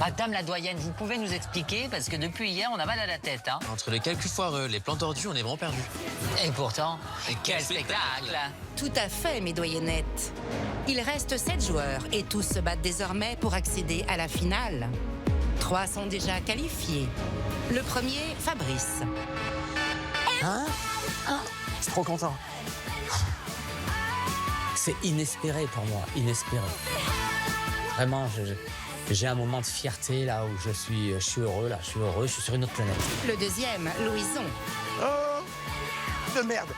Madame la doyenne, vous pouvez nous expliquer, parce que depuis hier, on a mal à la tête. Hein. Entre les calculs foireux, les plans tordus, on est vraiment perdu. Et pourtant, quel spectacle! Tout à fait, mes doyennettes. Il reste 7 joueurs et tous se battent désormais pour accéder à la finale. 3 sont déjà qualifiés. Le premier, Fabrice. Hein? Je suis trop content. C'est inespéré pour moi, inespéré. Vraiment, j'ai un moment de fierté là où je suis heureux, là, je suis heureux, je suis sur une autre planète. Le deuxième, Louison. Oh, de merde.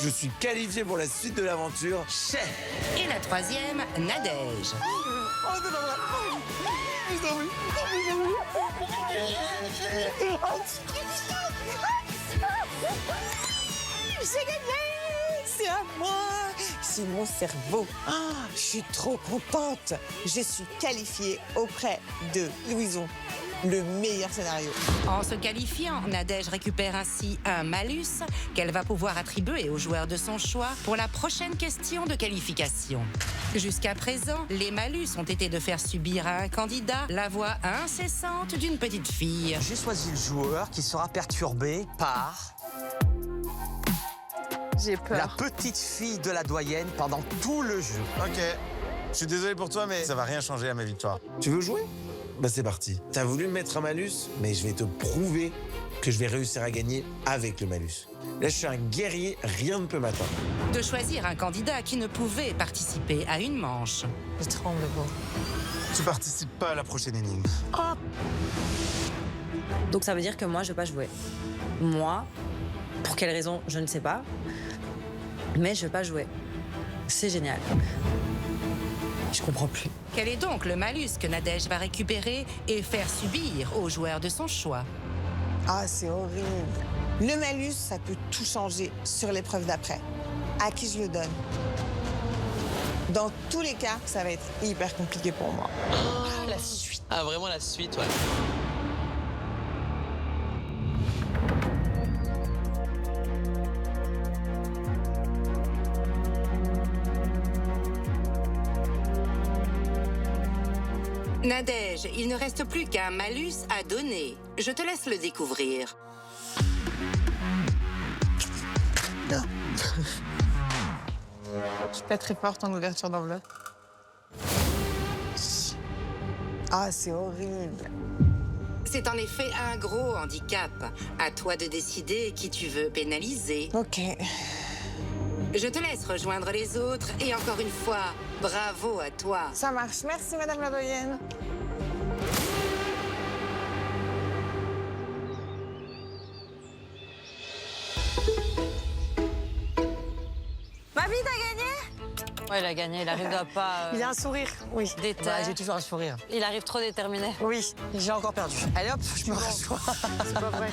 Je suis qualifié pour la suite de l'aventure. Et la troisième, Nadège. J'ai gagné! C'est à moi! C'est mon cerveau. Je suis trop contente. Je suis qualifiée auprès de Louison. Le meilleur scénario. En se qualifiant, Nadège récupère ainsi un malus qu'elle va pouvoir attribuer aux joueurs de son choix pour la prochaine question de qualification. Jusqu'à présent, les malus ont été de faire subir à un candidat la voix incessante d'une petite fille. J'ai choisi le joueur qui sera perturbé par J'ai peur. la petite fille de la doyenne pendant tout le jeu. Ok. Je suis désolé pour toi, mais ça va rien changer à ma victoire. Tu veux jouer? Bah c'est parti. T'as voulu me mettre un malus, mais je vais te prouver que je vais réussir à gagner avec le malus. Là, je suis un guerrier, rien ne peut m'atteindre. De choisir un candidat qui ne pouvait participer à une manche. Je tremble, bon. Tu participes pas à la prochaine énigme. Donc ça veut dire que moi, je vais pas jouer. Moi, pour quelle raison, je ne sais pas. Mais je vais pas jouer. C'est génial. Je comprends plus. Quel est donc le malus que Nadège va récupérer et faire subir aux joueurs de son choix? Ah, c'est horrible. Le malus, ça peut tout changer sur l'épreuve d'après. À qui je le donne? Dans tous les cas, ça va être hyper compliqué pour moi. La suite. Ah, vraiment la suite, ouais. Nadège, il ne reste plus qu'un malus à donner. Je te laisse le découvrir. Je suis pas très forte en ouverture d'enveloppe. Ah, c'est horrible. C'est en effet un gros handicap. À toi de décider qui tu veux pénaliser. Ok. Je te laisse rejoindre les autres et encore une fois, bravo à toi. Ça marche. Merci, Madame la doyenne. Mamie, t'as gagné? Ouais, il a gagné, il arrive à pas... Il a un sourire, oui. déter. J'ai toujours un sourire. Il arrive trop déterminé. Oui, J'ai encore perdu. allez hop, je me rassois. C'est pas vrai.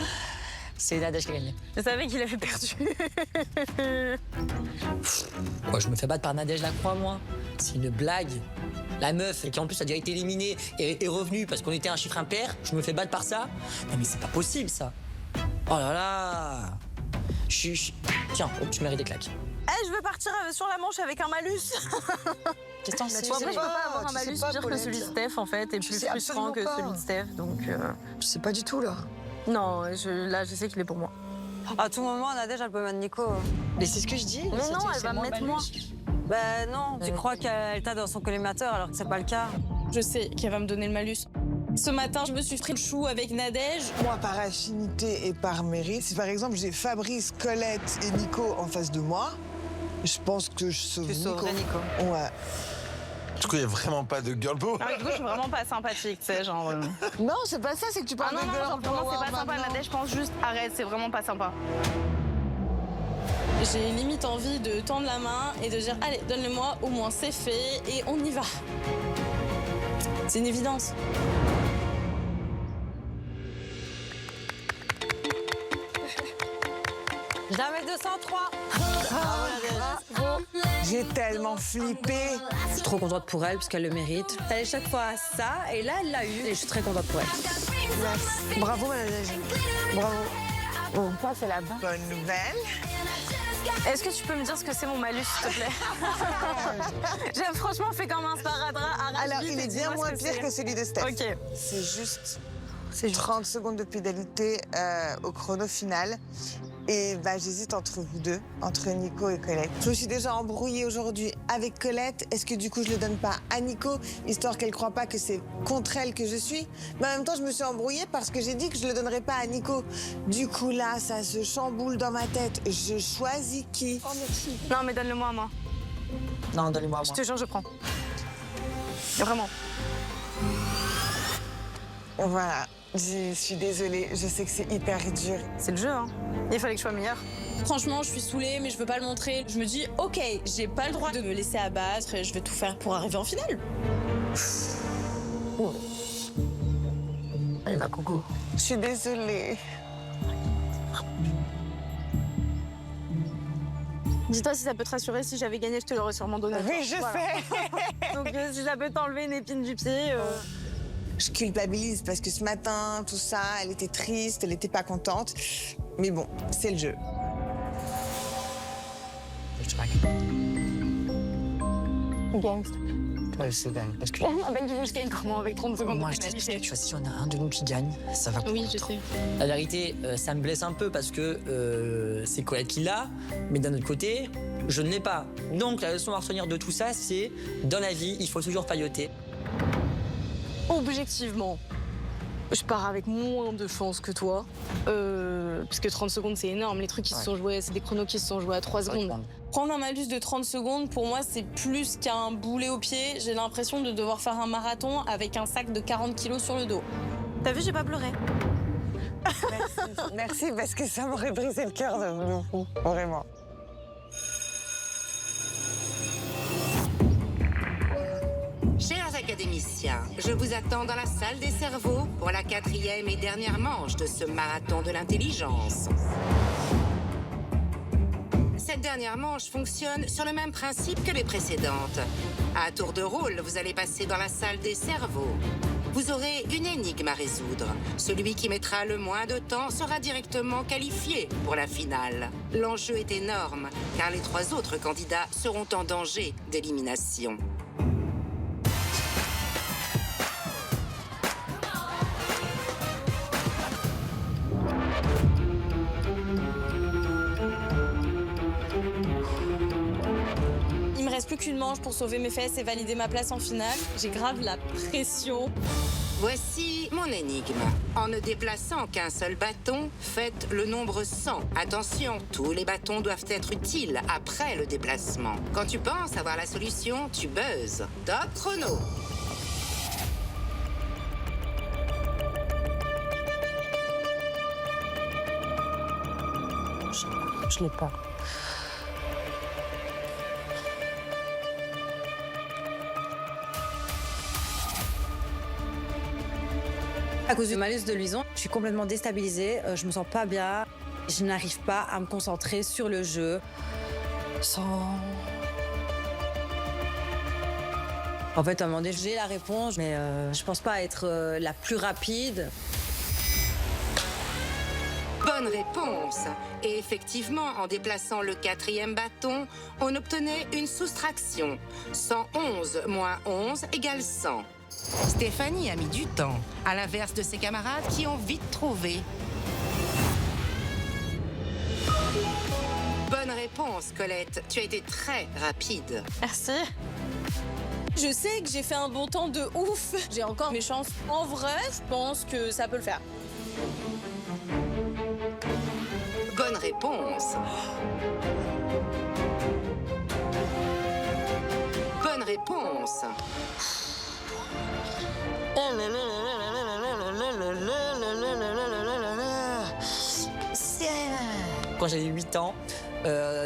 C'est Nadège qui a gagné. Je savais qu'il avait perdu. Quoi, je me fais battre par Nadège Lacroix, moi? C'est une blague. La meuf, qui en plus a déjà été éliminée, est revenue parce qu'on était un chiffre impair. Je me fais battre par ça? Non mais c'est pas possible, ça. Oh là là. Tiens, oh, tu mérites des claques. Eh, je veux partir sur la manche avec un malus. Qu'est-ce que t'en sais? Bon, après, je peux pas avoir un malus pire que celui de Steph, en fait, et plus frustrant que celui de Steph, donc... Je sais pas du tout, là. Non, là, je sais qu'il est pour moi. À tout moment, Nadège, elle peut mettre Nico. Mais c'est ce que je dis. Mais non, elle va me mettre moi. Ben non, tu crois qu'elle t'a dans son collimateur alors que c'est pas le cas. Je sais qu'elle va me donner le malus. Ce matin, je me suis pris le chou avec Nadège. Moi, par affinité et par mérite, si par exemple j'ai Fabrice, Colette et Nico en face de moi, je pense que je sauve Tu sauverais Nico. Ouais. Du coup, il n'y a vraiment pas de girl power. Ah, du coup, je suis vraiment pas sympathique, tu sais, genre... Non, c'est pas ça, c'est que tu Ah parles non, de non, girl genre vraiment, power c'est pas sympa, maintenant. Nadège, je pense juste, arrête, c'est vraiment pas sympa. J'ai limite envie de tendre la main et de dire, allez, donne-le-moi, au moins c'est fait, et on y va. C'est une évidence. Jamais 203. J'ai tellement flippé. Je suis trop contente pour elle parce qu'elle le mérite. Elle est chaque fois à ça et là elle l'a eu et je suis très contente pour elle. Bravo, Nadège. Bravo. Bon, ça, c'est la base. Bonne nouvelle. Est-ce que tu peux me dire ce que c'est mon malus, s'il te plaît? J'ai franchement fait comme un sparadrap. Alors, il est bien moins pire que celui de Steph. Ok. C'est juste 30 secondes de pénalité au chrono final. Et bah, j'hésite entre vous deux, entre Nico et Colette. Je me suis déjà embrouillée aujourd'hui avec Colette. Est-ce que du coup, je le donne pas à Nico, histoire qu'elle croit pas que c'est contre elle que je suis? Mais en même temps, je me suis embrouillée parce que j'ai dit que je le donnerais pas à Nico. Du coup, là, ça se chamboule dans ma tête. Je choisis qui? Oh, merci. Non, mais donne-le-moi à moi. Non, donnez-moi à Je moi. te jure, je prends. Vraiment. Voilà. Je suis désolée. Je sais que c'est hyper dur. C'est le jeu, hein. Il fallait que je sois meilleure. Franchement, je suis saoulée, mais je veux pas le montrer. Je me dis, ok, j'ai pas le droit de me laisser abattre et je vais tout faire pour arriver en finale. Allez, ma coucou. Je suis désolée. Dis-toi si ça peut te rassurer, si j'avais gagné, je te l'aurais sûrement donné. Oui, je sais. Donc si ça peut t'enlever une épine du pied... Je culpabilise parce que ce matin, tout ça, elle était triste, elle était pas contente. Mais bon, c'est le jeu. Je te traque. Ouais, c'est dingue. Parce que Avec du gagne comment avec 30 secondes moi, de je pénalité. sais, si on a un de nous qui gagne, ça va. Oui, je sais. La vérité, ça me blesse un peu parce que c'est Colette qui l'a, mais d'un autre côté, je ne l'ai pas. Donc la leçon à retenir de tout ça, c'est dans la vie, il faut toujours pailloter. Objectivement, je pars avec moins de chance que toi. Parce que 30 secondes, c'est énorme. Les trucs qui se sont joués, c'est des chronos qui se sont joués à 3 secondes. Prendre un malus de 30 secondes, pour moi, c'est plus qu'un boulet au pied. J'ai l'impression de devoir faire un marathon avec un sac de 40 kilos sur le dos. T'as vu, j'ai pas pleuré. Merci. Merci, parce que ça m'aurait brisé le cœur de fou. Vraiment. Chers académiciens, je vous attends dans la salle des cerveaux pour la 4e et dernière manche de ce marathon de l'intelligence. Cette dernière manche fonctionne sur le même principe que les précédentes. À tour de rôle, vous allez passer dans la salle des cerveaux. Vous aurez une énigme à résoudre. Celui qui mettra le moins de temps sera directement qualifié pour la finale. L'enjeu est énorme, car les 3 autres candidats seront en danger d'élimination. Il me reste plus qu'une manche pour sauver mes fesses et valider ma place en finale. J'ai grave la pression. Voici mon énigme. En ne déplaçant qu'un seul bâton, faites le nombre 100. Attention, tous les bâtons doivent être utiles après le déplacement. Quand tu penses avoir la solution, tu buzzes. Top chrono. Je l'ai pas. À cause du malus de Luison, je suis complètement déstabilisée, je me sens pas bien, je n'arrive pas à me concentrer sur le jeu. En fait, à un moment donné, j'ai la réponse, mais je pense pas être la plus rapide. Bonne réponse. Et effectivement, en déplaçant le 4e bâton, on obtenait une soustraction. 111 moins 11 égale 100. Stéphanie a mis du temps, à l'inverse de ses camarades qui ont vite trouvé. Bonne réponse, Colette. Tu as été très rapide. Merci. Je sais que j'ai fait un bon temps de ouf. J'ai encore mes chances. En vrai, je pense que ça peut le faire. Bonne réponse. Bonne réponse. Quand j'avais 8 ans,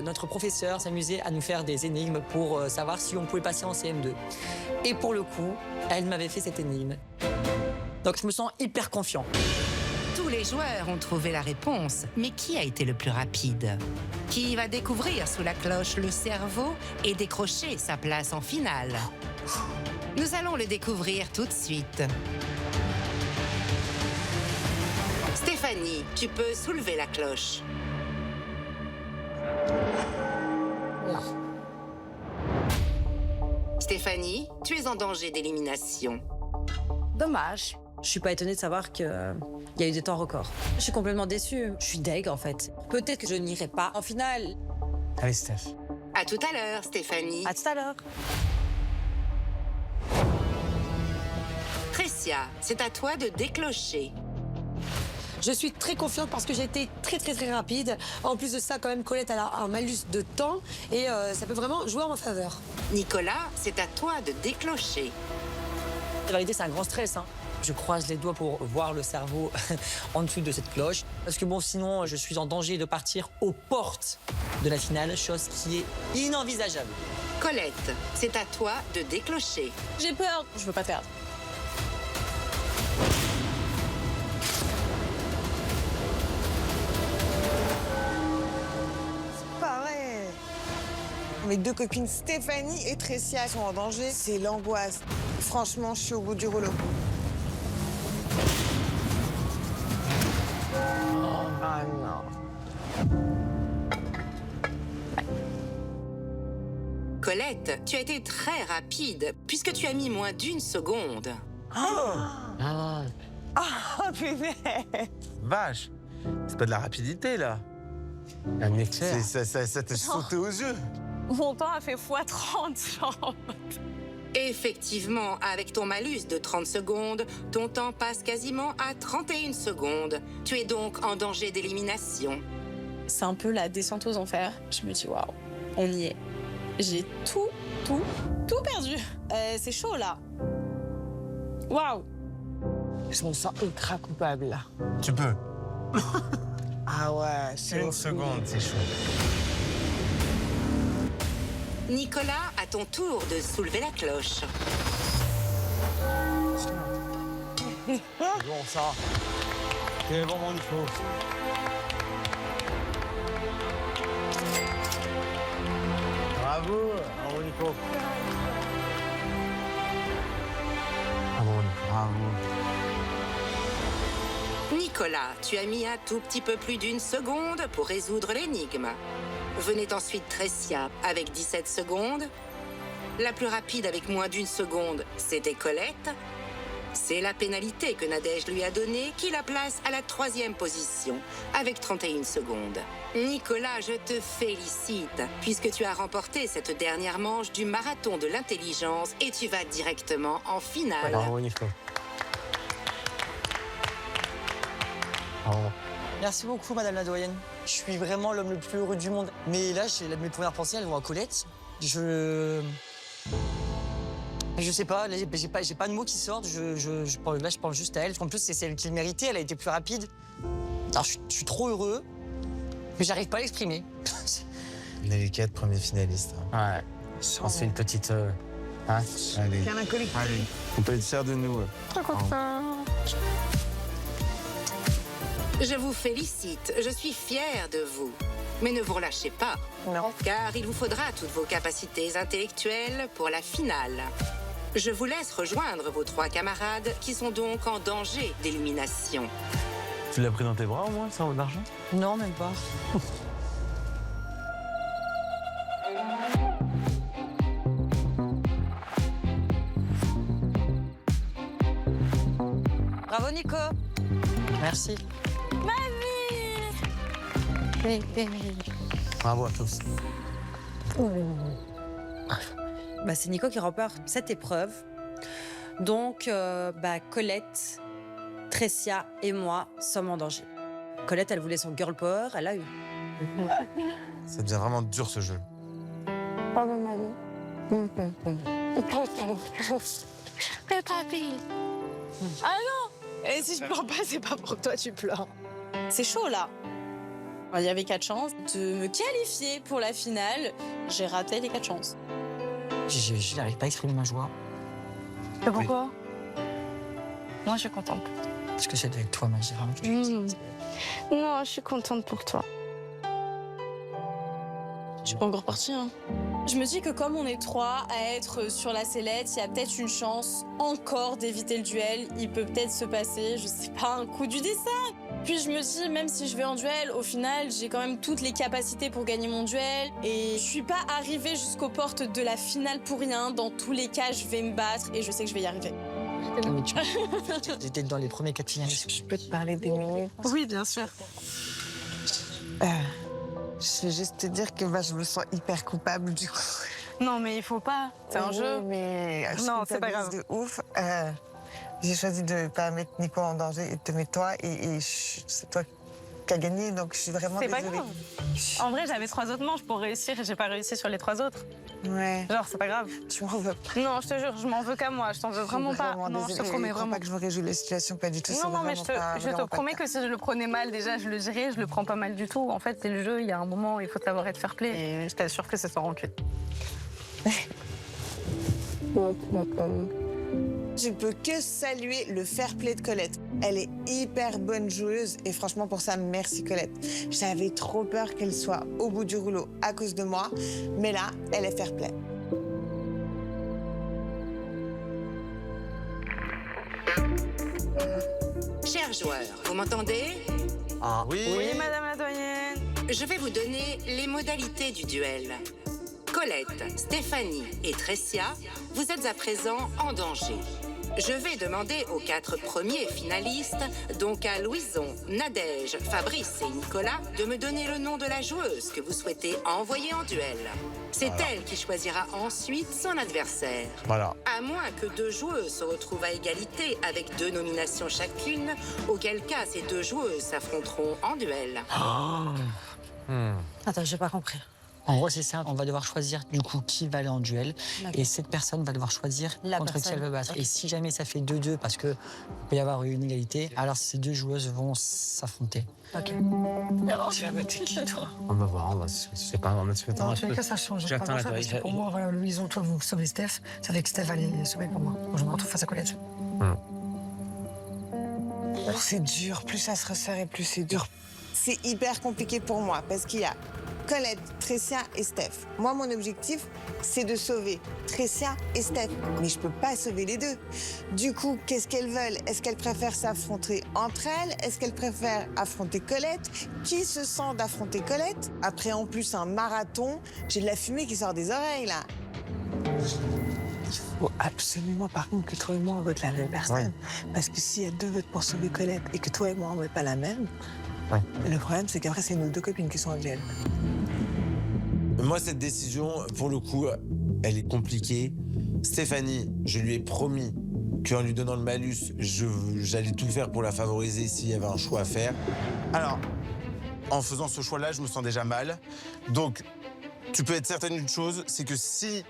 notre professeur s'amusait à nous faire des énigmes pour savoir si on pouvait passer en CM2. Et pour le coup, elle m'avait fait cette énigme. Donc je me sens hyper confiant. Tous les joueurs ont trouvé la réponse, mais qui a été le plus rapide? Qui va découvrir sous la cloche le cerveau et décrocher sa place en finale? Nous allons le découvrir tout de suite. Stéphanie, tu peux soulever la cloche. Stéphanie, tu es en danger d'élimination. Dommage. Je suis pas étonnée de savoir qu'il y a eu des temps records. Je suis complètement déçue. Je suis deg, en fait. Peut-être que je n'irai pas en finale. Allez, Steph. À tout à l'heure, Stéphanie. À tout à l'heure. Tricia, c'est à toi de déclocher. Je suis très confiante parce que j'ai été très rapide. En plus de ça, quand même, Colette a un malus de temps et ça peut vraiment jouer en ma faveur. Nicolas, c'est à toi de déclocher. La vérité, c'est un grand stress. Hein. Je croise les doigts pour voir le cerveau en dessous de cette cloche. Parce que bon, sinon, je suis en danger de partir aux portes de la finale, chose qui est inenvisageable. Colette, c'est à toi de déclocher. J'ai peur, je veux pas perdre. Pareil. Mes deux copines Stéphanie et Tricia sont en danger. C'est l'angoisse. Franchement, je suis au bout du rouleau. Ah non. Colette, tu as été très rapide puisque tu as mis moins d'1 seconde. Ah, punaise. vache. C'est pas de la rapidité, là. Un éclair. Ça t'a sauté aux yeux. Mon temps a fait x30, genre. Effectivement, avec ton malus de 30 secondes, ton temps passe quasiment à 31 secondes. Tu es donc en danger d'élimination. C'est un peu la descente aux enfers. Je me dis, waouh, on y est. J'ai tout perdu. C'est chaud, là. Waouh. Je me sens ultra coupable, là. Tu peux. Ah ouais, c'est Une seconde, c'est chaud. Nicolas, à ton tour de soulever la cloche. Bon, ça. C'est bon, mon Nico. Bravo, Nico. Bravo. Nicolas, tu as mis un tout petit peu plus d'1 seconde pour résoudre l'énigme. Venait ensuite Tricia avec 17 secondes. La plus rapide avec moins d'1 seconde, c'était Colette. C'est la pénalité que Nadège lui a donnée qui la place à la 3e position, avec 31 secondes. Nicolas, je te félicite, puisque tu as remporté cette dernière manche du marathon de l'intelligence et tu vas directement en finale. Bravo, Nico. Bravo. Merci beaucoup, madame la doyenne. Je suis vraiment l'homme le plus heureux du monde. Mais là, mes premières pensées, elles vont à Colette. Je sais pas, là, j'ai pas de mots qui sortent. Là, je pense juste à elle. En plus, c'est celle qui le méritait, elle a été plus rapide. Alors, je suis trop heureux, mais j'arrive pas à l'exprimer. On est les 4 premiers finalistes. Ouais. On se fait une petite... Hein? Allez. Câlin collectif. Allez. On peut être fiers de nous. Trop content. Je vous félicite, je suis fière de vous. Mais ne vous relâchez pas, Non. car il vous faudra toutes vos capacités intellectuelles pour la finale. Je vous laisse rejoindre vos 3 camarades qui sont donc en danger d'élimination. Tu l'as pris dans tes bras, au moins, ça, d'argent? Non, même pas. Bravo, Nico. Merci. Bravo à tous. Bah, c'est Nico qui remporte cette épreuve. Donc, Colette, Tricia et moi sommes en danger. Colette, elle voulait son girl power, elle a eu. Ça devient vraiment dur, ce jeu. Ah non. Et si je pleure pas, c'est pas pour que toi tu pleures. C'est chaud, là. Il y avait 4 chances de me qualifier pour la finale. J'ai raté les 4 chances. Je n'arrive pas à exprimer ma joie. Et pourquoi? Moi, je suis contente. Parce que c'est avec toi, ma Gérard. Non, je suis contente pour toi. suis pas encore partie, hein. Je me dis que comme on est 3 à être sur la sellette, il y a peut-être une chance encore d'éviter le duel. Il peut peut-être se passer, je sais pas, un coup du dessin. Puis je me dis, même si je vais en duel, au final, j'ai quand même toutes les capacités pour gagner mon duel. Et je suis pas arrivée jusqu'aux portes de la finale pour rien. Dans tous les cas, je vais me battre et je sais que je vais y arriver. Mais tu étais dans les premiers 4 finalistes. Je peux te parler des minutes? Oui, bien sûr. Je vais juste te dire que je me sens hyper coupable du coup. Non, mais il faut pas. C'est un jeu. Mais Non, c'est pas grave. de ouf. J'ai choisi de ne pas mettre Nico en danger et de te mettre toi. Et c'est toi qui as gagné, donc je suis vraiment C'est désolée. pas grave. En vrai, j'avais 3 autres manches pour réussir et j'ai pas réussi sur les 3 autres. Ouais. Genre, c'est pas grave. Tu m'en veux pas. Non, je te jure, je m'en veux qu'à moi. Je t'en veux vraiment pas. Non, je te promets Je crois vraiment. pas que je me réjouis de la situation, pas du tout. Non, non, mais je te promets que si je le prenais mal, déjà, je le dirais, je le prends pas mal du tout. En fait, c'est le jeu, il y a un moment, il faut savoir être fair play. Et je t'assure que c'est sans rancune. Je peux que saluer le fair play de Colette. Elle est hyper bonne joueuse et franchement pour ça, merci Colette. J'avais trop peur qu'elle soit au bout du rouleau à cause de moi, mais là, elle est fair play. Chers joueurs, vous m'entendez? Ah oui. Oui, madame la doyenne. Je vais vous donner les modalités du duel. Colette, Stéphanie et Tressia, vous êtes à présent en danger. Je vais demander aux 4 premiers finalistes, donc à Louison, Nadège, Fabrice et Nicolas, de me donner le nom de la joueuse que vous souhaitez envoyer en duel. C'est elle qui choisira ensuite son adversaire. Voilà. À moins que 2 joueuses se retrouvent à égalité avec 2 nominations chacune, auquel cas ces 2 joueuses s'affronteront en duel. Attends, j'ai pas compris. En gros, c'est simple. On va devoir choisir du coup qui va aller en duel. Et cette personne va devoir choisir contre qui elle veut battre. Et si jamais ça fait 2-2 parce qu'il peut y avoir une égalité, alors ces 2 joueuses vont s'affronter. Ok. Alors, tu vas mettre qui, toi? On va voir, c'est pas un petit peu Non, tu veux que ça change. J'attends Pas la grand-chose, parce que vérité. pour moi, voilà, Louison, toi, vous sauvez Steph. C'est avec Steph, allez sauver pour moi. Moi, je me retrouve face à Colette. Oh, c'est dur, plus ça se resserre et plus c'est dur. C'est hyper compliqué pour moi parce qu'il y a Colette, Tressia et Steph. Moi, mon objectif, c'est de sauver Tressia et Steph. Mais je peux pas sauver les 2. Du coup, qu'est-ce qu'elles veulent? Est-ce qu'elles préfèrent s'affronter entre elles? Est-ce qu'elles préfèrent affronter Colette? Qui se sent d'affronter Colette? Après, en plus, un marathon. J'ai de la fumée qui sort des oreilles, là. Il faut absolument, par contre, que toi et moi, on vote la même personne. Parce que s'il y a 2 votes pour sauver Colette et que toi et moi, on ne vote pas la même, le problème, c'est qu'après, c'est nos 2 copines qui sont en duel. Moi, cette décision, pour le coup, elle est compliquée. Stéphanie, je lui ai promis qu'en lui donnant le malus, j'allais tout faire pour la favoriser s'il y avait un choix à faire. Alors, en faisant ce choix-là, je me sens déjà mal. Donc, tu peux être certaine d'une chose, c'est que si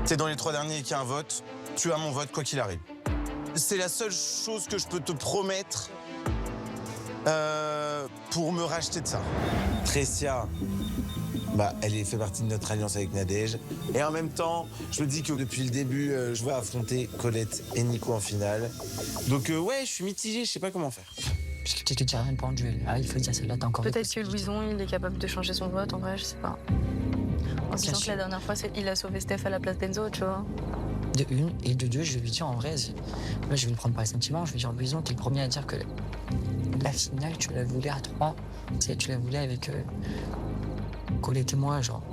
t'es dans les 3 derniers et qu'il y a un vote, tu as mon vote quoi qu'il arrive. C'est la seule chose que je peux te promettre pour me racheter de ça. Tressia, elle fait partie de notre alliance avec Nadège. Et en même temps, je me dis que depuis le début, je vais affronter Colette et Nico en finale. Donc ouais, je suis mitigé, je sais pas comment faire. Parce que tu te dis rien pas en duel. Ah, il faut dire celle-là, t'as encore. Peut-être que Louison, il est capable de changer son vote, en vrai, je sais pas. En se disant que la dernière fois, il a sauvé Steph à la place d'Enzo, tu vois. De 1 et de 2, je vais lui dire en vrai, là je vais le prendre par les sentiments, je vais dire Louison, t'es le premier à dire que la finale, tu la voulais à 3. Tu la voulais avec Colette et moi, genre.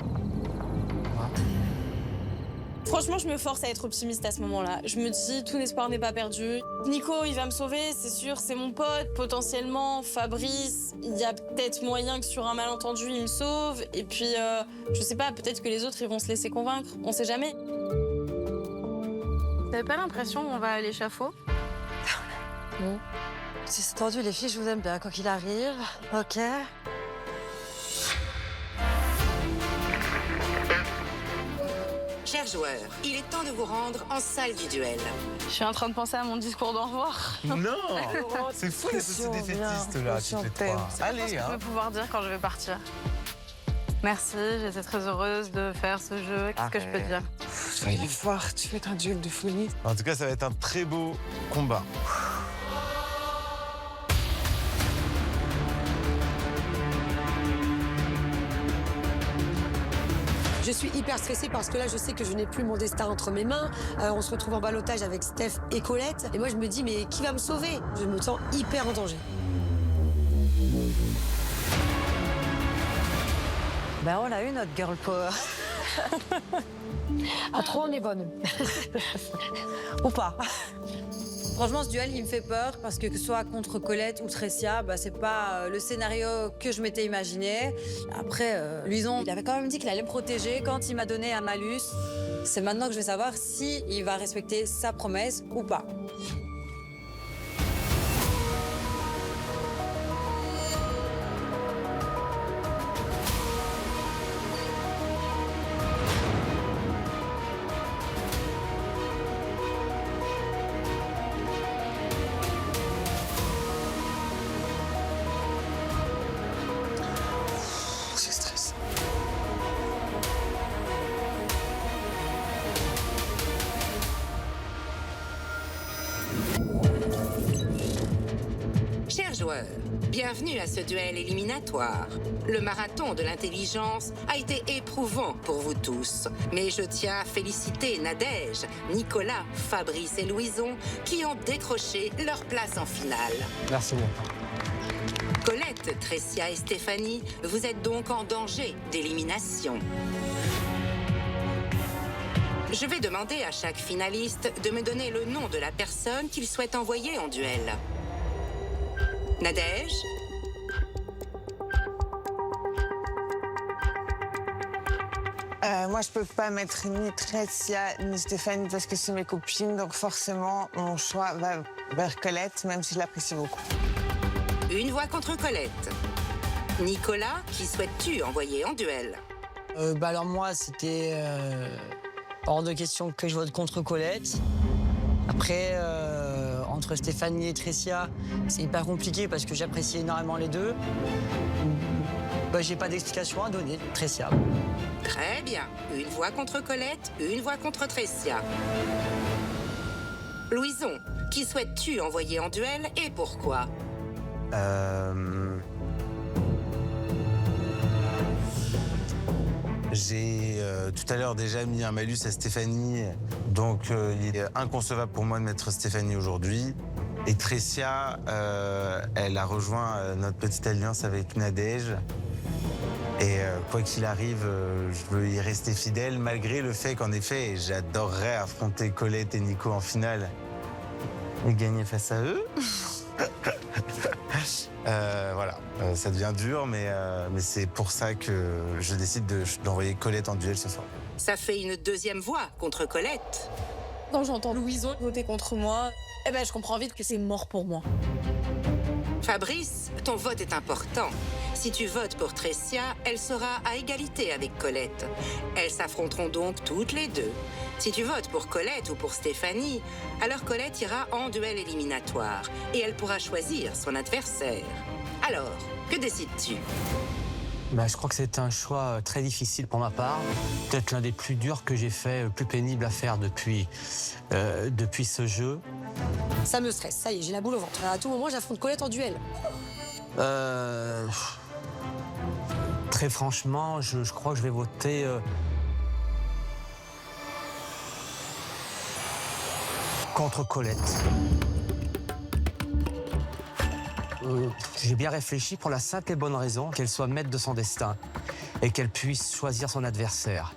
Voilà. Franchement, je me force à être optimiste à ce moment-là. Je me dis, tout espoir n'est pas perdu. Nico, il va me sauver, c'est sûr, c'est mon pote. Potentiellement, Fabrice, il y a peut-être moyen que sur un malentendu, il me sauve. Et puis, je sais pas, peut-être que les autres, ils vont se laisser convaincre. On sait jamais. T'avais pas l'impression qu'on va à l'échafaud? Non. C'est tendu, les filles, je vous aime bien, quoi qu'il arrive. Ok. Chers joueurs, il est temps de vous rendre en salle du duel. Je suis en train de penser à mon discours d'au revoir. Non. C'est fou les défaitistes là, toutes les 3. Allez, Je vais pouvoir dire quand je vais partir. Merci, j'étais très heureuse de faire ce jeu. Qu'est-ce que je peux te dire? Tu vas voir, tu fais un duel de folie. En tout cas, ça va être un très beau combat. Je suis hyper stressée parce que là, je sais que je n'ai plus mon destin entre mes mains. On se retrouve en ballottage avec Steph et Colette. Et moi, je me dis, mais qui va me sauver? Je me sens hyper en danger. Ben, on a eu notre girl power. À 3, on est bonne. Ou pas. Franchement, ce duel, il me fait peur parce que ce soit contre Colette ou Tressia, bah, c'est pas le scénario que je m'étais imaginé. Après, Luison, il avait quand même dit qu'il allait me protéger quand il m'a donné un malus. C'est maintenant que je vais savoir s'il va respecter sa promesse ou pas. Chers joueurs, bienvenue à ce duel éliminatoire. Le marathon de l'intelligence a été éprouvant pour vous tous, mais je tiens à féliciter Nadège, Nicolas, Fabrice et Louison qui ont décroché leur place en finale. Merci beaucoup. Colette, Tressia et Stéphanie, vous êtes donc en danger d'élimination. Je vais demander à chaque finaliste de me donner le nom de la personne qu'il souhaite envoyer en duel. Nadège? Moi, je peux pas mettre ni Tressia ni Stéphanie parce que c'est mes copines, donc forcément, mon choix va vers Colette, même si je l'apprécie beaucoup. Une voix contre Colette. Nicolas, qui souhaites-tu envoyer en duel? Alors moi, c'était hors de question que je vote contre Colette. Après, entre Stéphanie et Tressia, c'est hyper compliqué parce que j'apprécie énormément les deux. J'ai pas d'explication à donner, Tressia. Très bien. Une voix contre Colette, une voix contre Tressia. Louison, qui souhaites-tu envoyer en duel et pourquoi? J'ai tout à l'heure déjà mis un malus à Stéphanie, donc il est inconcevable pour moi de mettre Stéphanie aujourd'hui. Et Tressia, elle a rejoint notre petite alliance avec Nadège. Et quoi qu'il arrive, je veux y rester fidèle, malgré le fait qu'en effet, j'adorerais affronter Colette et Nico en finale et gagner face à eux. Voilà, ça devient dur, mais c'est pour ça que je décide d'envoyer Colette en duel ce soir. Ça fait une deuxième voix contre Colette. Quand j'entends Louison voter contre moi, eh ben, je comprends vite que c'est mort pour moi. Fabrice, ton vote est important. Si tu votes pour Tressia, elle sera à égalité avec Colette. Elles s'affronteront donc toutes les deux. Si tu votes pour Colette ou pour Stéphanie, alors Colette ira en duel éliminatoire et elle pourra choisir son adversaire. Alors, que décides-tu? Je crois que c'est un choix très difficile pour ma part. Peut-être l'un des plus durs que j'ai fait, plus pénible à faire depuis ce jeu. Ça me stresse, ça y est, j'ai la boule au ventre. À tout moment, j'affronte Colette en duel. Très franchement, je crois que je vais voter contre Colette. J'ai bien réfléchi pour la simple et bonne raison qu'elle soit maître de son destin et qu'elle puisse choisir son adversaire.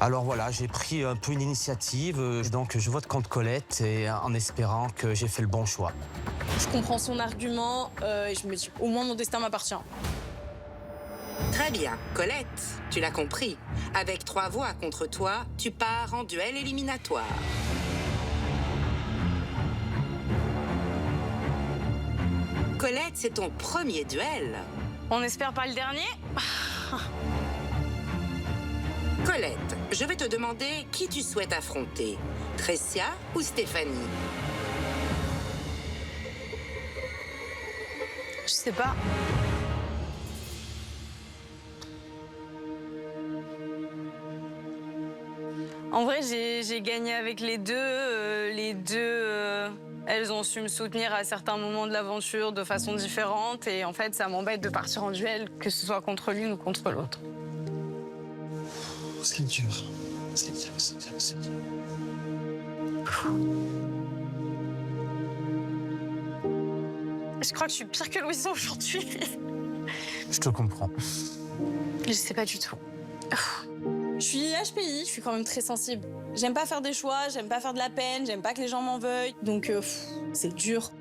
Alors voilà, j'ai pris un peu une initiative, donc je vote contre Colette et en espérant que j'ai fait le bon choix. Je comprends son argument et je me dis, au moins mon destin m'appartient. Très bien, Colette, tu l'as compris. Avec 3 voix contre toi, tu pars en duel éliminatoire. Colette, c'est ton premier duel. On espère pas le dernier? Colette, je vais te demander qui tu souhaites affronter, Tressia ou Stéphanie? Je sais pas. En vrai, j'ai gagné avec les deux. Elles ont su me soutenir à certains moments de l'aventure de façon différente. Et en fait, ça m'embête de partir en duel, que ce soit contre l'une ou contre l'autre. C'est dur. C'est dur, c'est dur, c'est dur. Je crois que je suis pire que Louison aujourd'hui. Je te comprends. Je sais pas du tout. Je suis HPI, je suis quand même très sensible. J'aime pas faire des choix, j'aime pas faire de la peine, j'aime pas que les gens m'en veuillent. Donc, c'est dur.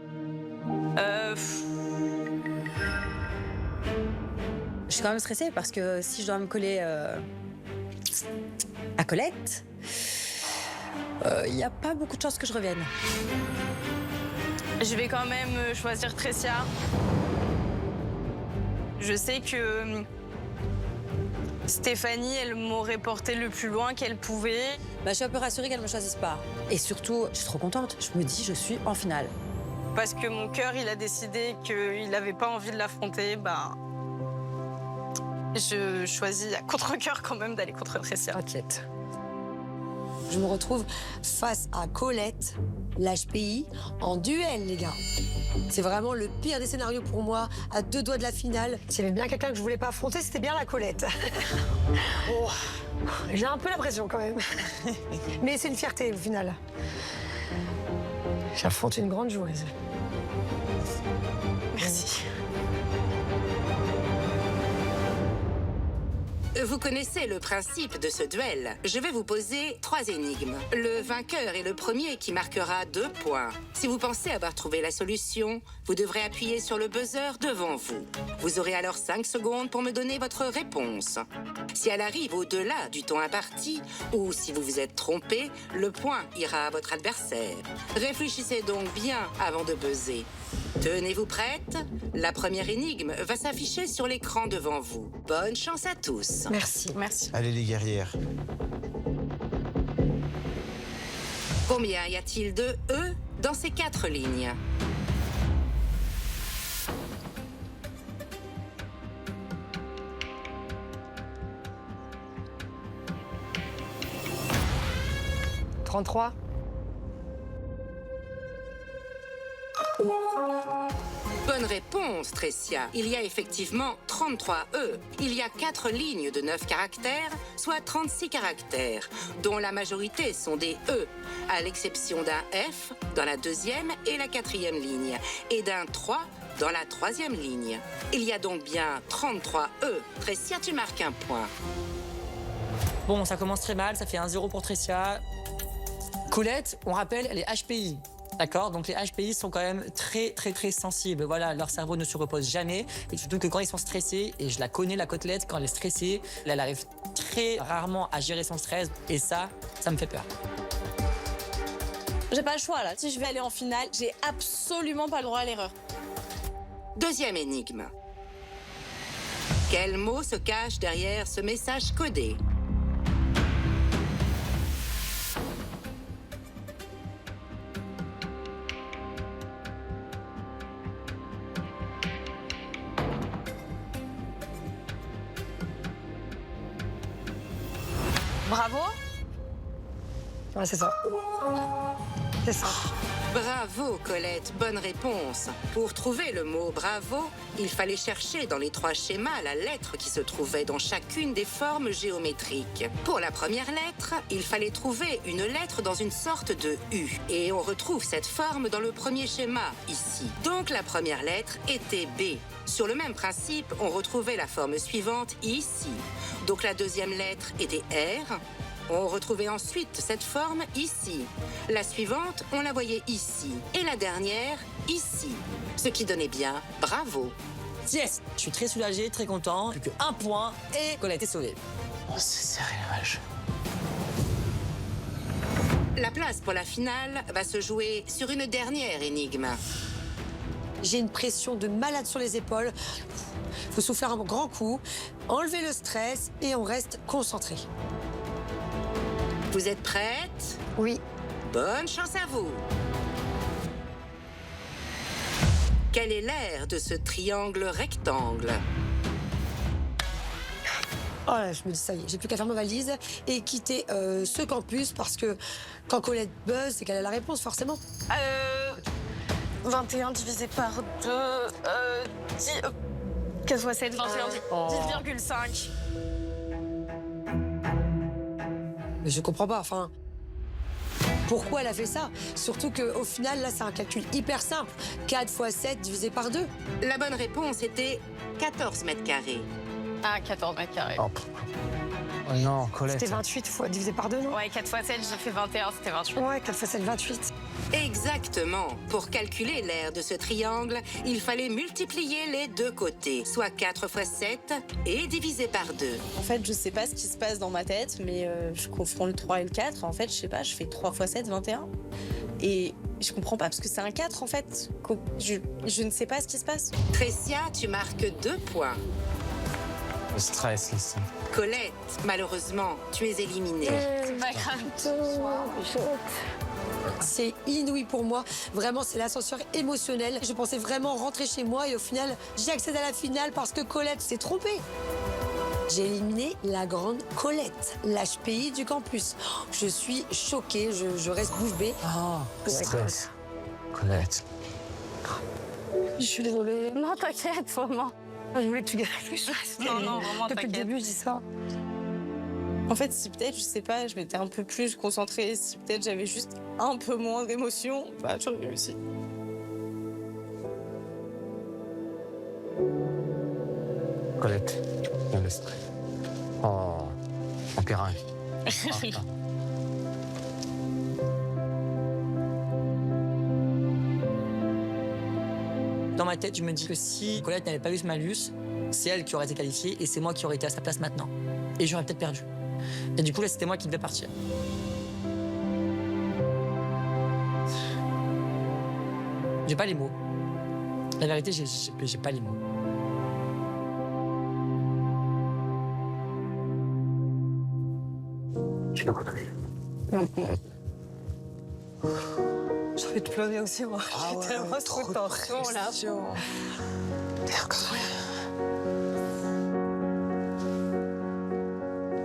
Je suis quand même stressée parce que si je dois me coller à Colette, il n'y a pas beaucoup de chances que je revienne. Je vais quand même choisir Tressia. Je sais que Stéphanie, elle m'aurait porté le plus loin qu'elle pouvait. Bah, je suis un peu rassurée qu'elle ne me choisisse pas. Et surtout, je suis trop contente. Je me dis, je suis en finale. Parce que mon cœur, il a décidé qu'il n'avait pas envie de l'affronter, bah... Je choisis à contre-cœur quand même d'aller contre Tressia. Athlète. Je me retrouve face à Colette, l'HPI, en duel, les gars. C'est vraiment le pire des scénarios pour moi, à 2 doigts de la finale. S'il y avait bien quelqu'un que je voulais pas affronter, c'était bien la Colette. Oh, j'ai un peu la pression quand même. Mais c'est une fierté au final. J'affronte une grande joueuse. Merci. Vous connaissez le principe de ce duel. Je vais vous poser 3 énigmes. Le vainqueur est le premier qui marquera 2 points. Si vous pensez avoir trouvé la solution, vous devrez appuyer sur le buzzer devant vous. Vous aurez alors 5 secondes pour me donner votre réponse. Si elle arrive au-delà du temps imparti, ou si vous vous êtes trompé, le point ira à votre adversaire. Réfléchissez donc bien avant de buzzer. Tenez-vous prête? La première énigme va s'afficher sur l'écran devant vous. Bonne chance à tous. Merci. Merci. Allez, les guerrières. Combien y a-t-il de E dans ces 4 lignes? « 33 ». Bonne réponse, Tressia. Il y a effectivement 33 E. Il y a 4 lignes de 9 caractères, soit 36 caractères, dont la majorité sont des E, à l'exception d'un F dans la 2e et la 4e ligne, et d'un 3 dans la 3e ligne. Il y a donc bien 33 E. Tressia, tu marques un point. Bon, ça commence très mal, ça fait 1-0 pour Tressia. Colette, on rappelle, elle est HPI. D'accord? Donc les HPI sont quand même très sensibles. Voilà, leur cerveau ne se repose jamais. Et surtout que quand ils sont stressés, et je la connais, la côtelette, quand elle est stressée, elle arrive très rarement à gérer son stress. Et ça me fait peur. J'ai pas le choix là. Si je vais aller en finale, j'ai absolument pas le droit à l'erreur. Deuxième énigme. Quel mot se cache derrière ce message codé? Bravo. Ouais, c'est ça. C'est ça. Bravo, Colette, bonne réponse. Pour trouver le mot bravo, il fallait chercher dans les 3 schémas la lettre qui se trouvait dans chacune des formes géométriques. Pour la première lettre, il fallait trouver une lettre dans une sorte de U. Et on retrouve cette forme dans le premier schéma, ici. Donc la première lettre était B. Sur le même principe, on retrouvait la forme suivante ici. Donc la deuxième lettre était R. On retrouvait ensuite cette forme ici. La suivante, on la voyait ici. Et la dernière, ici. Ce qui donnait bien bravo. Yes! Je suis très soulagé, très content. Plus que 1 point et Colette est sauvée. Oh, c'est serré la vache. La place pour la finale va se jouer sur une dernière énigme. J'ai une pression de malade sur les épaules. Faut souffler un grand coup, enlever le stress et on reste concentré. Vous êtes prête? Oui. Bonne chance à vous. Quel est l'aire de ce triangle rectangle? Oh là, je me dis ça y est, j'ai plus qu'à faire ma valise et quitter ce campus parce que quand Colette buzz, c'est qu'elle a la réponse forcément. 21 divisé par 2, 10... Qu'est-ce que c'est 21, 10,5. je comprends pas. Enfin, pourquoi elle a fait ça? Surtout qu'au final, là, c'est un calcul hyper simple. 4 x 7 divisé par 2. La bonne réponse était 14 mètres carrés. Ah, 14 mètres carrés. Oh, non, Colette. C'était 28 fois divisé par 2, non? Ouais, 4 x 7, j'ai fait 21, c'était 28. Ouais, 4 x 7, 28. Exactement. Pour calculer l'aire de ce triangle, il fallait multiplier les deux côtés, soit 4 x 7 et diviser par 2. En fait, je sais pas ce qui se passe dans ma tête, mais je confonds le 3 et le 4. En fait, je sais pas, je fais 3 x 7, 21. Et je comprends pas, parce que c'est un 4, en fait. Je ne sais pas ce qui se passe. Tressia, tu marques 2 points. Le stress, ici. Colette, malheureusement, tu es éliminée. C'est pas grave. C'est inouï pour moi. Vraiment, c'est l'ascenseur émotionnel. Je pensais vraiment rentrer chez moi et au final, j'ai accédé à la finale parce que Colette s'est trompée. J'ai éliminé la grande Colette, l'HPI du campus. Je suis choquée, je reste bouche bée. Ah, stress. Colette. Je suis désolée. Non, t'inquiète, vraiment. Je voulais que tu gagnes plus. Non, vraiment, Depuis le t'inquiète. début, je dis ça. En fait, si peut-être, je sais pas, je m'étais un peu plus concentrée, si peut-être j'avais juste un peu moins d'émotion, bah, j'aurais réussi. Colette, le stress. Oh, mon terrain. Dans ma tête, je me dis que si Colette n'avait pas eu ce malus, c'est elle qui aurait été qualifiée et c'est moi qui aurais été à sa place maintenant. Et j'aurais peut-être perdu. Et du coup, là, c'était moi qui devais partir. J'ai pas les mots. La vérité, j'ai pas les mots. Je le connais. J'ai envie de pleurer aussi, moi. Ah ouais, J'ai tellement trop de tension, là. pression.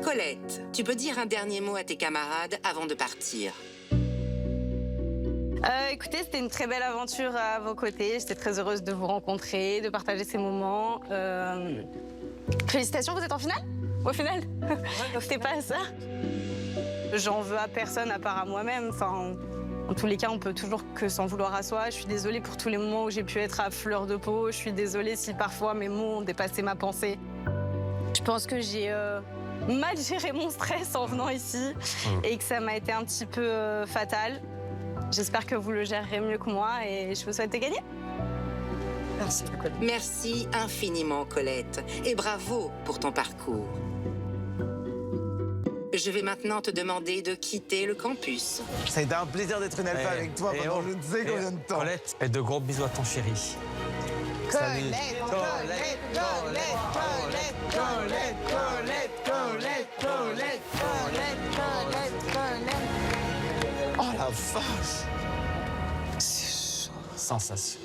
Colette, tu peux dire un dernier mot à tes camarades avant de partir. Écoutez, c'était une très belle aventure à vos côtés. J'étais très heureuse de vous rencontrer, de partager ces moments. Félicitations, vous êtes en finale? Au final? C'était pas ça? J'en veux à personne à part à moi-même. Enfin, en tous les cas, on peut toujours que s'en vouloir à soi. Je suis désolée pour tous les moments où j'ai pu être à fleur de peau. Je suis désolée si parfois mes mots ont dépassé ma pensée. Je pense que j'ai mal géré mon stress en venant ici et que ça m'a été un petit peu fatal. J'espère que vous le gérerez mieux que moi et je vous souhaite de gagner. Merci, Colette. Merci infiniment, Colette, et bravo pour ton parcours. Je vais maintenant te demander de quitter le campus. Ça a été un plaisir d'être une alpha avec toi pendant je ne sais combien de temps. Colette, et de gros bisous à ton chéri. Salut. Oh la vache! Sensation.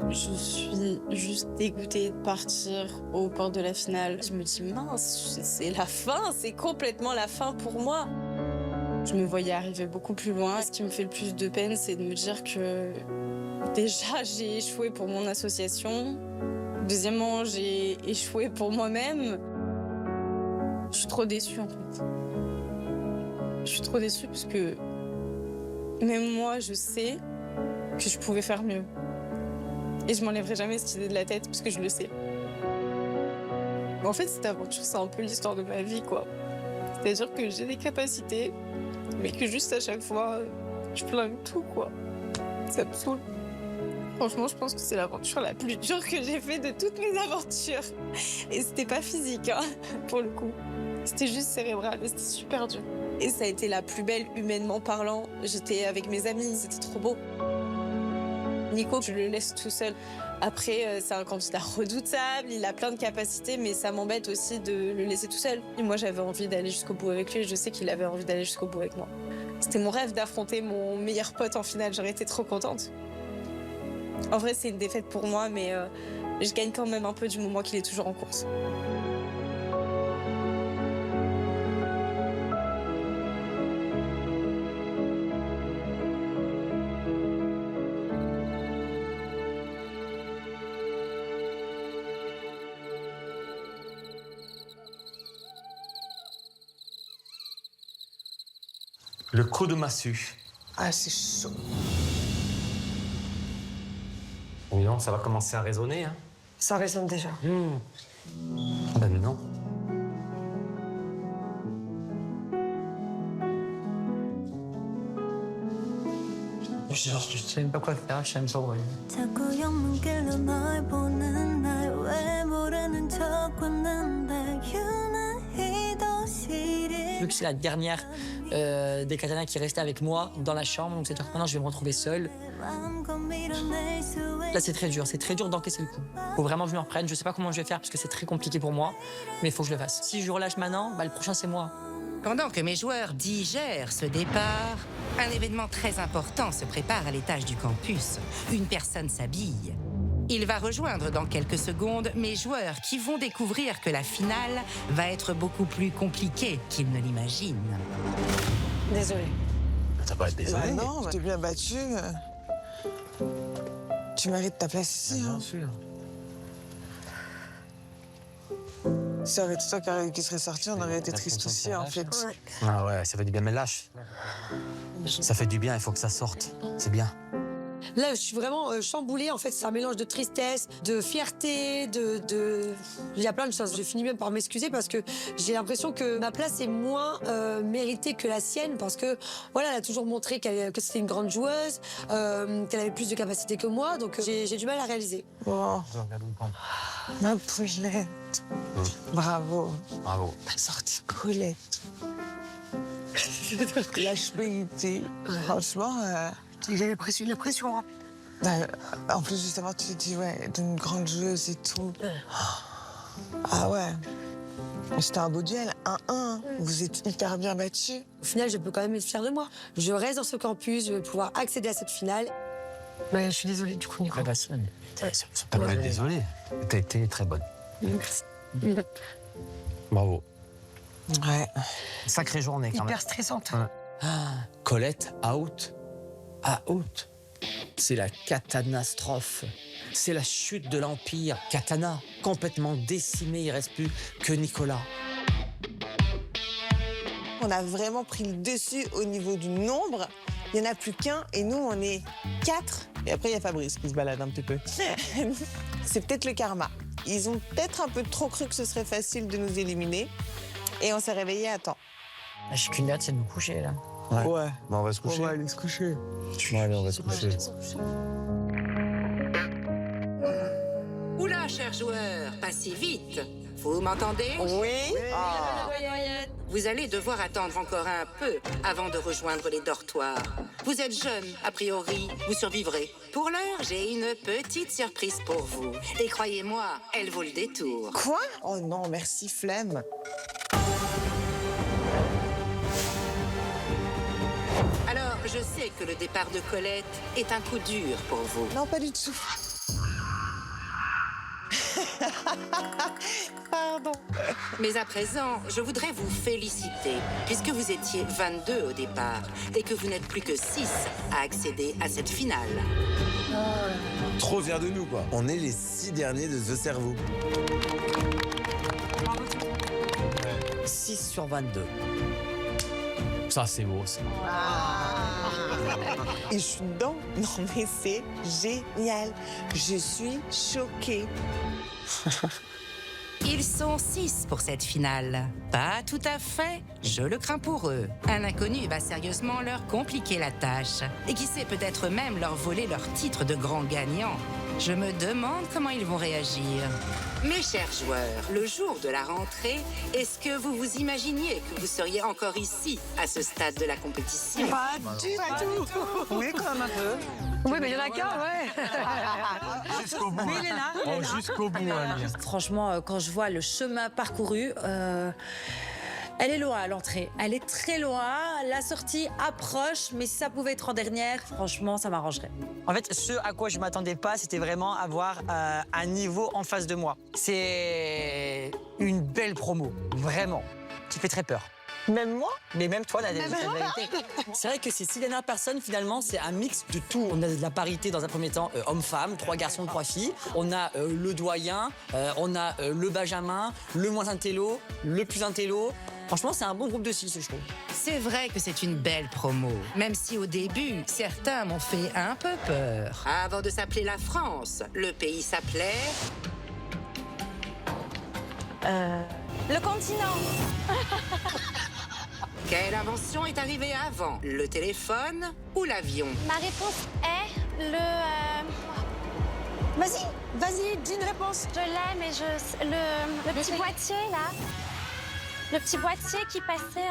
Je suis juste dégoûtée de partir au port de la finale. Je me dis mince, c'est la fin, c'est complètement la fin pour moi. Je me voyais arriver beaucoup plus loin. Ce qui me fait le plus de peine, c'est de me dire que déjà j'ai échoué pour mon association. Deuxièmement, j'ai échoué pour moi-même. Je suis trop déçue en fait. Je suis trop déçue parce que même moi, je sais que je pouvais faire mieux. Et je m'enlèverai jamais cette idée de la tête parce que je le sais. En fait, cette aventure, c'est un peu l'histoire de ma vie, quoi. C'est-à-dire que j'ai des capacités, mais que juste à chaque fois, je plains tout, quoi. Ça me saoule. Franchement, je pense que c'est l'aventure la plus dure que j'ai faite de toutes mes aventures. Et c'était pas physique, hein, pour le coup. C'était juste cérébral, mais c'était super dur. Et ça a été la plus belle humainement parlant. J'étais avec mes amis, c'était trop beau. Nico, je le laisse tout seul. Après, c'est un candidat redoutable, il a plein de capacités, mais ça m'embête aussi de le laisser tout seul. Et moi, j'avais envie d'aller jusqu'au bout avec lui, et je sais qu'il avait envie d'aller jusqu'au bout avec moi. C'était mon rêve d'affronter mon meilleur pote en finale, j'aurais été trop contente. En vrai, c'est une défaite pour moi, mais je gagne quand même un peu du moment qu'il est toujours en course. Le coup de massue. Ah, c'est chaud. Oui, non, ça va commencer à résonner. Hein. Ça résonne déjà. Ah ben non. Je sais même pas quoi faire, je sais même pas où aller. Vu que c'est la dernière des katanas qui restait avec moi dans la chambre, donc c'est-à-dire que maintenant je vais me retrouver seule. Là c'est très dur d'encaisser le coup. Faut vraiment que je me reprenne, je sais pas comment je vais faire parce que c'est très compliqué pour moi, mais il faut que je le fasse. Si je relâche maintenant, le prochain c'est moi. Pendant que mes joueurs digèrent ce départ, un événement très important se prépare à l'étage du campus. Une personne s'habille. Il va rejoindre dans quelques secondes mes joueurs qui vont découvrir que la finale va être beaucoup plus compliquée qu'ils ne l'imaginent. Désolée. Ça va être désolé. Bah non, tu t'es bien battu. Tu mérites ta place ici. Hein. Bien sûr. Si ça aurait été toi qui serait sorti, on aurait été triste aussi, en fait. Ouais. Ah ouais, ça fait du bien, mais lâche. Ça fait du bien, il faut que ça sorte. C'est bien. Là, je suis vraiment chamboulée. En fait, c'est un mélange de tristesse, de fierté, Il y a plein de choses. Je finis même par m'excuser parce que j'ai l'impression que ma place est moins méritée que la sienne parce que, voilà, elle a toujours montré que c'était une grande joueuse, qu'elle avait plus de capacité que moi. Donc, j'ai du mal à réaliser. Oh, ma poulette. Bravo. Bravo. T'as sorti Colette. L'HPIT. Franchement... J'ai la pression. Hein. En plus, justement, tu te dis, ouais, d'une grande joueuse et tout. Ah ouais. C'était un beau duel, 1-1. Vous êtes hyper bien battus. Au final, je peux quand même être fière de moi. Je reste dans ce campus, je vais pouvoir accéder à cette finale. Mais je suis désolée, du coup, Nico. C'est pas mal, désolé. T'as été très bonne. Merci. Bravo. Ouais. Sacrée journée, quand même. Hyper stressante. Ouais. Ah, Colette, out. Out. C'est la katanastrophe. C'est la chute de l'Empire. Katana, complètement décimé, il reste plus que Nicolas. On a vraiment pris le dessus au niveau du nombre. Il n'y en a plus qu'un et nous, on est 4. Et après, il y a Fabrice qui se balade un petit peu. C'est peut-être le karma. Ils ont peut-être un peu trop cru que ce serait facile de nous éliminer. Et on s'est réveillés à temps. Je suis qu'une hâte, c'est de me coucher là. Ouais. Bah, on va se coucher. On va aller se coucher. Allez, on va se coucher. Oula, chers joueurs, pas si vite. Vous m'entendez? Oui. Vous allez devoir attendre encore un peu avant de rejoindre les dortoirs. Vous êtes jeune, a priori, vous survivrez. Pour l'heure, j'ai une petite surprise pour vous. Et croyez-moi, elle vaut le détour. Quoi? Oh non, merci, flemme. Alors, je sais que le départ de Colette est un coup dur pour vous. Non, pas du tout. Pardon. Mais à présent, je voudrais vous féliciter, puisque vous étiez 22 au départ, et que vous n'êtes plus que 6 à accéder à cette finale. Trop fiers de nous, quoi. On est les 6 derniers de The Cerveau. 6 sur 22. Ça, c'est beau, ça. Et je suis dedans. Non, mais c'est génial. Je suis choquée. Ils sont 6 pour cette finale. Pas tout à fait, je le crains pour eux. Un inconnu va sérieusement leur compliquer la tâche. Et qui sait peut-être même leur voler leur titre de grand gagnant. Je me demande comment ils vont réagir. Mes chers joueurs, le jour de la rentrée, est-ce que vous vous imaginiez que vous seriez encore ici, à ce stade de la compétition? Pas du tout. Oui, quand même un peu. Oui, mais il y en a qu'un, ouais. Jusqu'au bout. Oui, il est là. Oh, jusqu'au bout, Aline. Franchement, quand je vois le chemin parcouru, elle est loin à l'entrée. Elle est très loin. La sortie approche, mais si ça pouvait être en dernière, franchement, ça m'arrangerait. En fait, ce à quoi je ne m'attendais pas, c'était vraiment avoir un niveau en face de moi. C'est une belle promo, vraiment, qui fait très peur. Même moi? Mais même toi, Nadège, c'est la vérité. C'est vrai que ces 6 dernières personnes, finalement, c'est un mix de tout. On a de la parité dans un premier temps, homme-femme, 3 garçons, 3 filles. On a le doyen, on a le benjamin, le moins intello, le plus intello. Franchement, c'est un bon groupe de 6, je trouve. C'est vrai que c'est une belle promo, même si au début, certains m'ont fait un peu peur. Avant de s'appeler la France, le pays s'appelait... Le continent. Quelle invention est arrivée avant? Le téléphone ou l'avion? Ma réponse est Vas-y, dis une réponse. Je l'ai, mais le petit boîtier, là. Le petit boîtier qui passait...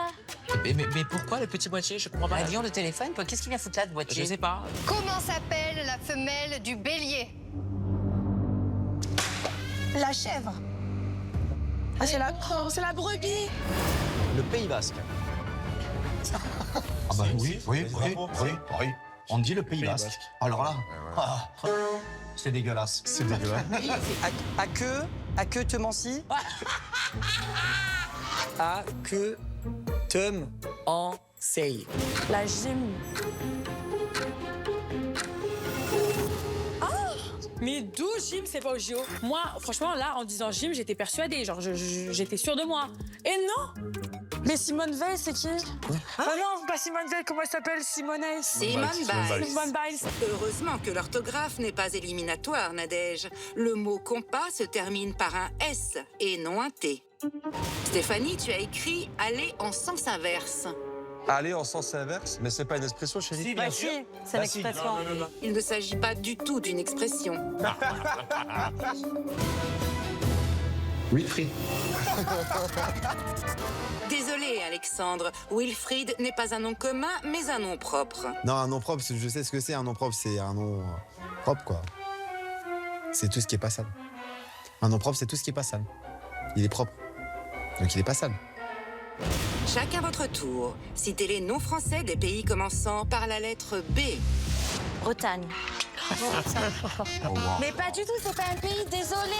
Mais pourquoi le petit boîtier? Je comprends pas. L'avion, le téléphone, qu'est-ce qu'il vient foutre là, de boîtier? Je sais pas. Comment s'appelle la femelle du bélier? La chèvre. Ah, c'est la brebis. Le Pays Basque. Ah bah oui. On dit le Pays Basque. Alors là, c'est dégueulasse. C'est dégueulasse. À que te mentis. À que te en sei. La gym. Mais d'où gym, c'est pas au JO? Moi, franchement, là, en disant gym, j'étais persuadée. Genre, j'étais sûre de moi. Et non! Mais Simone Veil, c'est qui? Ah non, pas Simone Veil, comment elle s'appelle? Simone Biles. Simone Biles. Heureusement que l'orthographe n'est pas éliminatoire, Nadège. Le mot compas se termine par un S et non un T. Stéphanie, tu as écrit « aller en sens inverse ». Aller en sens inverse? Mais c'est pas une expression, chérie? Si, bien sûr. C'est une expression. Il ne s'agit pas du tout d'une expression. Wilfried. Désolé, Alexandre. Wilfried n'est pas un nom commun, mais un nom propre. Non, un nom propre, je sais ce que c'est. Un nom propre, c'est un nom propre, quoi. C'est tout ce qui est pas sale. Un nom propre, c'est tout ce qui est pas sale. Il est propre. Donc il est pas sale. Chacun votre tour. Citez les noms français des pays commençant par la lettre B. Bretagne. Mais pas du tout, c'est pas un pays, désolé.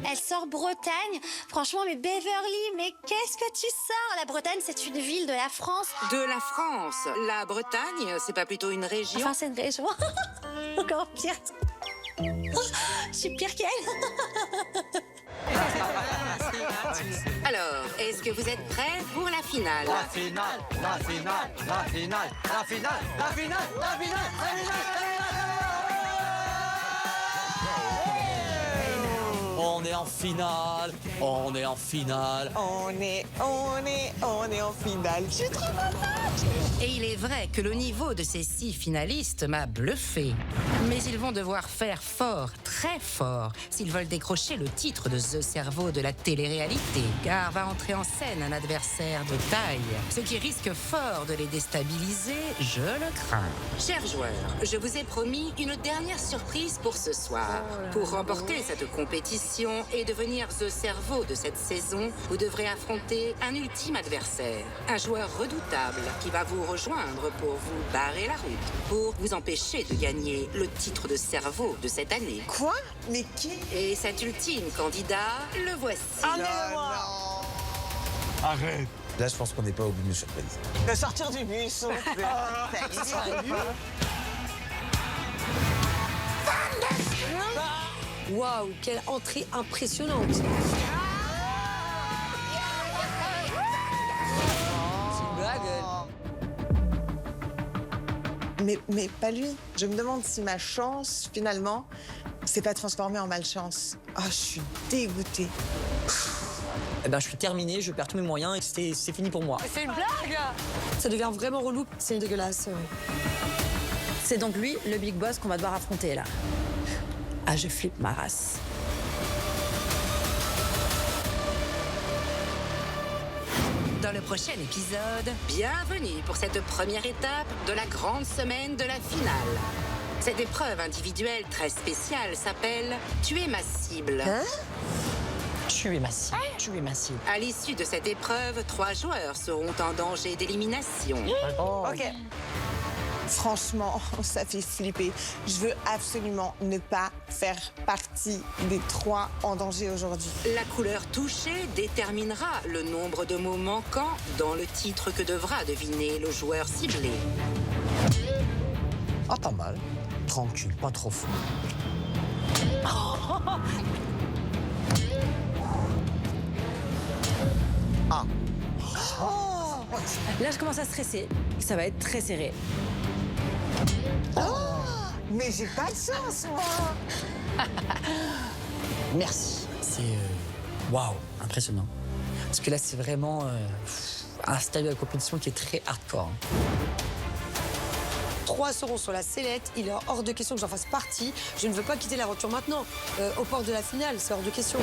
Elle sort Bretagne. Franchement, mais Beverly, mais qu'est-ce que tu sors? La Bretagne, c'est une ville de la France. De la France. La Bretagne, c'est pas plutôt une région? Enfin, c'est une région. Encore pire. Je suis pire qu'elle. Alors, est-ce que vous êtes prêts pour la finale? On est en finale, on est en finale. On est en finale. Je suis trop contente. Et il est vrai que le niveau de ces 6 finalistes m'a bluffé. Mais ils vont devoir faire fort, très fort, s'ils veulent décrocher le titre de The Cerveau de la télé-réalité. Car va entrer en scène un adversaire de taille, ce qui risque fort de les déstabiliser, je le crains. Chers joueurs, je vous ai promis une dernière surprise pour ce soir. Pour remporter cette compétition et devenir The Cerveau de cette saison, vous devrez affronter un ultime adversaire. Un joueur redoutable qui va vous rejoindre pour vous barrer la route, pour vous empêcher de gagner le titre de cerveau de cette année. Quoi? Mais qui? Et cet ultime candidat, le voici. Arrête. Là, je pense qu'on n'est pas au bout de surprise. De sortir du bus. Waouh, quelle entrée impressionnante. C'est une blague. Mais pas lui. Je me demande si ma chance, finalement, s'est pas transformée en malchance. Ah, je suis dégoûtée. Eh ben, je suis terminé, je perds tous mes moyens et c'est fini pour moi. C'est une blague. Ça devient vraiment relou. C'est dégueulasse. C'est donc lui, le big boss, qu'on va devoir affronter là. Ah, je flippe ma race. Dans le prochain épisode, bienvenue pour cette première étape de la grande semaine de la finale. Cette épreuve individuelle très spéciale s'appelle « Tuer ma cible ». Tuer ma cible. Tuer ma cible. À l'issue de cette épreuve, 3 joueurs seront en danger d'élimination. Ok. Franchement, ça fait flipper. Je veux absolument ne pas faire partie des 3 en danger aujourd'hui. La couleur touchée déterminera le nombre de mots manquants dans le titre que devra deviner le joueur ciblé. Ah, pas mal. Tranquille, pas trop fou. Là, je commence à stresser. Ça va être très serré. Mais j'ai pas de chance, moi. Merci. C'est waouh, impressionnant. Parce que là, c'est vraiment un stade de la compétition qui est très hardcore. 3 seront sur la sellette. Il est hors de question que j'en fasse partie. Je ne veux pas quitter l'aventure maintenant. Au port de la finale, c'est hors de question.